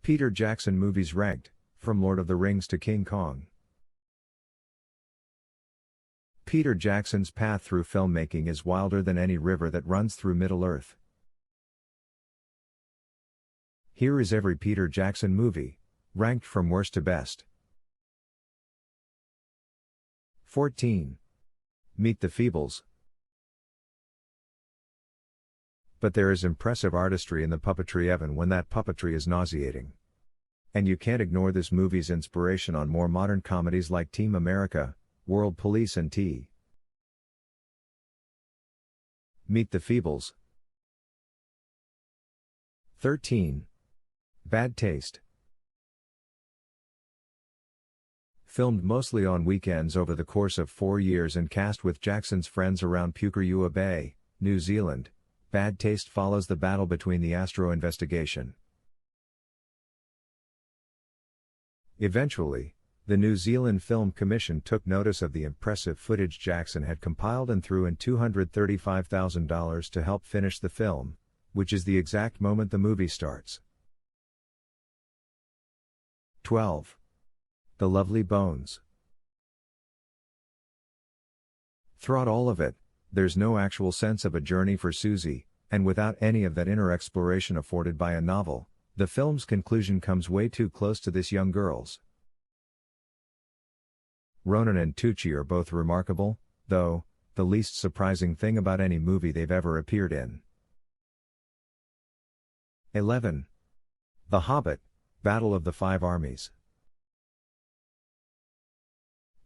Peter Jackson movies ranked, from Lord of the Rings to King Kong. Peter Jackson's path through filmmaking is wilder than any river that runs through Middle-earth. Here is every Peter Jackson movie, ranked from worst to best. 14. Meet the Feebles. But there is impressive artistry in the puppetry even when that puppetry is nauseating. And you can't ignore this movie's inspiration on more modern comedies like Team America, World Police and T. Meet the Feebles. 13. Bad Taste. Filmed mostly on weekends over the course of 4 years and cast with Jackson's friends around Pukekohe Bay, New Zealand, Bad Taste follows the battle between the Astro investigation. Eventually, the New Zealand Film Commission took notice of the impressive footage Jackson had compiled and threw in $235,000 to help finish the film, which is the exact moment the movie starts. 12. The Lovely Bones. Throughout all of it, there's no actual sense of a journey for Susie, and without any of that inner exploration afforded by a novel, the film's conclusion comes way too close to this young girl's. Ronan and Tucci are both remarkable, though, the least surprising thing about any movie they've ever appeared in. 11. The Hobbit, Battle of the Five Armies.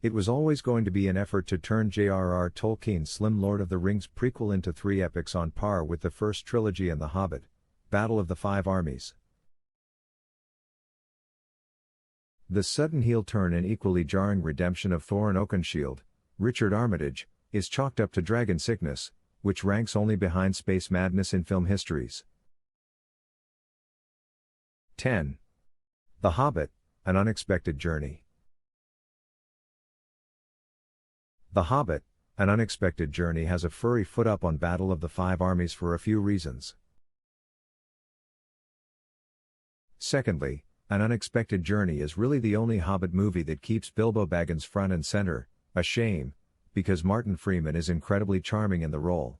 It was always going to be an effort to turn J.R.R. Tolkien's slim Lord of the Rings prequel into 3 epics on par with the first trilogy and The Hobbit, Battle of the Five Armies. The sudden heel turn and equally jarring redemption of Thorin Oakenshield, Richard Armitage, is chalked up to dragon sickness, which ranks only behind space madness in film histories. 10. The Hobbit, An Unexpected Journey. The Hobbit, An Unexpected Journey has a furry foot up on Battle of the Five Armies for a few reasons. Secondly, An Unexpected Journey is really the only Hobbit movie that keeps Bilbo Baggins front and center, a shame, because Martin Freeman is incredibly charming in the role.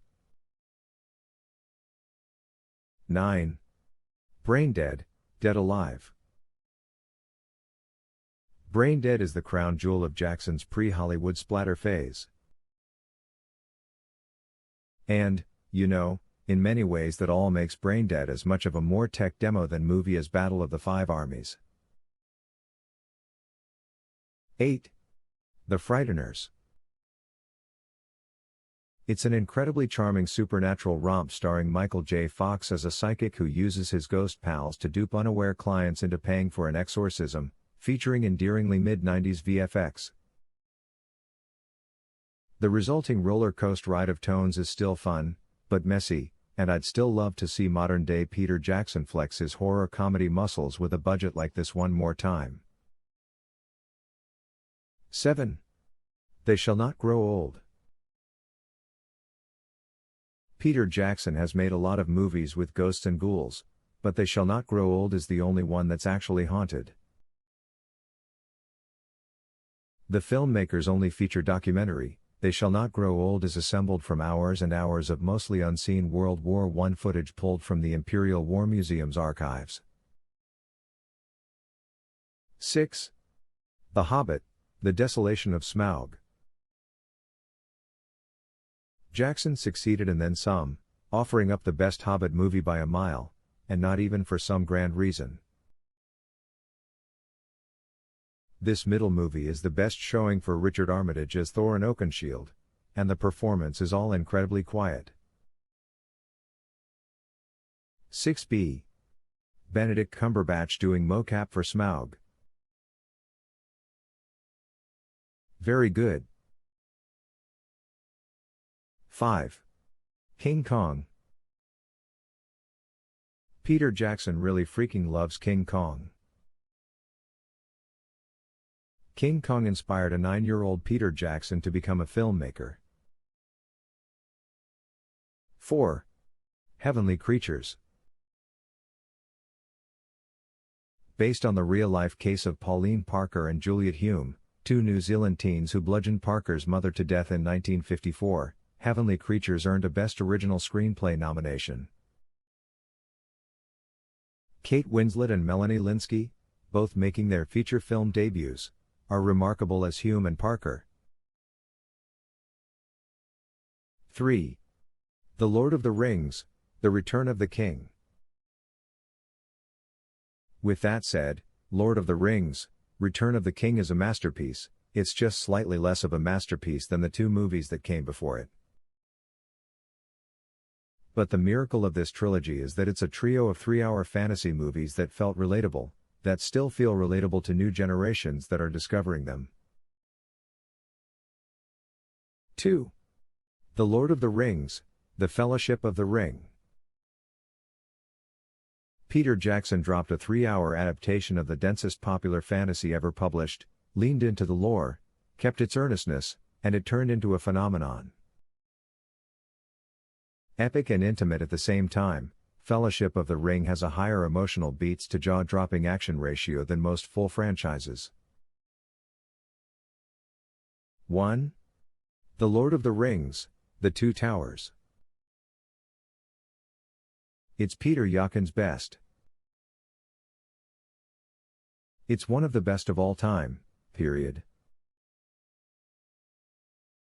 9. Braindead, Dead Alive. Braindead is the crown jewel of Jackson's pre-Hollywood splatter phase. And, in many ways that all makes Braindead as much of a more tech demo than movie as Battle of the Five Armies. 8. The Frighteners. It's an incredibly charming supernatural romp starring Michael J. Fox as a psychic who uses his ghost pals to dupe unaware clients into paying for an exorcism, featuring endearingly mid-90s VFX. The resulting roller coaster ride of tones is still fun, but messy, and I'd still love to see modern-day Peter Jackson flex his horror comedy muscles with a budget like this one more time. 7. They Shall Not Grow Old. Peter Jackson has made a lot of movies with ghosts and ghouls, but They Shall Not Grow Old is the only one that's actually haunted. The filmmaker's only feature documentary, They Shall Not Grow Old, is assembled from hours and hours of mostly unseen World War I footage pulled from the Imperial War Museum's archives. 6. The Hobbit, The Desolation of Smaug. Jackson succeeded and then some, offering up the best Hobbit movie by a mile, and not even for some grand reason. This middle movie is the best showing for Richard Armitage as Thorin Oakenshield, and the performance is all incredibly quiet. 6b. Benedict Cumberbatch doing mocap for Smaug. Very good. 5. King Kong. Peter Jackson really freaking loves King Kong. King Kong inspired a 9-year-old Peter Jackson to become a filmmaker. 4. Heavenly Creatures. Based on the real-life case of Pauline Parker and Juliet Hume, two New Zealand teens who bludgeoned Parker's mother to death in 1954, Heavenly Creatures earned a Best Original Screenplay nomination. Kate Winslet and Melanie Lynskey, both making their feature film debuts, are remarkable as Hume and Parker. 3. The Lord of the Rings, The Return of the King. With that said, Lord of the Rings, Return of the King is a masterpiece. It's just slightly less of a masterpiece than the two movies that came before it. But the miracle of this trilogy is that it's a trio of 3-hour fantasy movies that felt relatable, that still feel relatable to new generations that are discovering them. 2. The Lord of the Rings, The Fellowship of the Ring. Peter Jackson dropped a 3-hour adaptation of the densest popular fantasy ever published, leaned into the lore, kept its earnestness, and it turned into a phenomenon. Epic and intimate at the same time, Fellowship of the Ring has a higher emotional beats to jaw-dropping action ratio than most full franchises. 1. The Lord of the Rings, The Two Towers. It's Peter Jackson's best. It's one of the best of all time, period.